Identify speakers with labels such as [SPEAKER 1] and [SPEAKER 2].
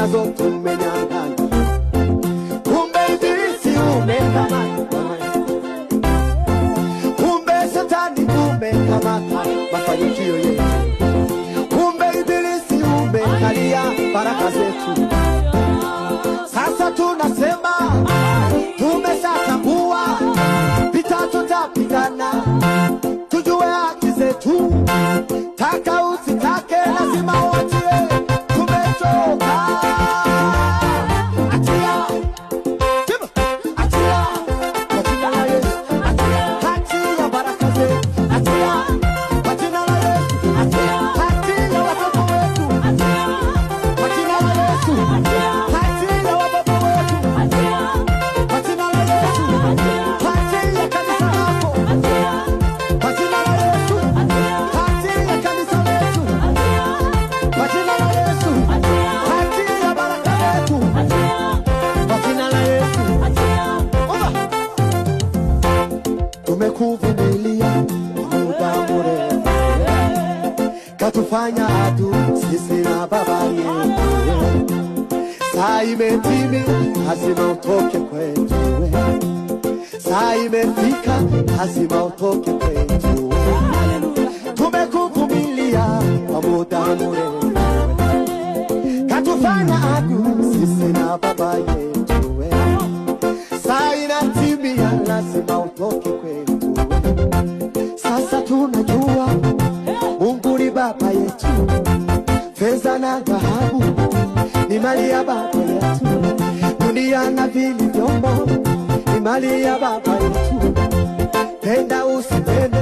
[SPEAKER 1] nazo tumenyang'anya. Kumbe ibilisi umekamata, kumbe shetani umekamata mafanikio yetu. Kumbe ibilisi umekalia baraka zetu. Sasa tunasema tumeshatambua vita tutapigana, tujue haki zetu. Taka usitake lazima uachie, tumechoka. Achia, achia, kwa jina la Yesu. Achia baraka zetu. Achia, kwa jina la Yesu. Achia watoto wetu. Kwa jina la Yesu. Achia watoto wetu. Kwa jina la Yesu. Achia kanisa lako. Kwa jina la Yesu. Achia kanisa letu. Kwa jina la Yesu. Achia baraka zetu. Kwa jina la Yesu. Tumekuvumilia muda mrefu, katufanya adui sisi na baba yetu. Saa imetimia, lazima utoke kwetu. Saa imefika, lazima utoke kwetu. Tumekuvumilia kwa muda mrefu, katufanya adui sisi na baba yetu. Saa inatimia, lazima utoke kwetu. Sasa tunajua Mungu ni baba yetu. Fedha na dhahabu ni mali ya baba yetu. Dunia na vilivyomo ni mali ya baba yetu. Penda usipende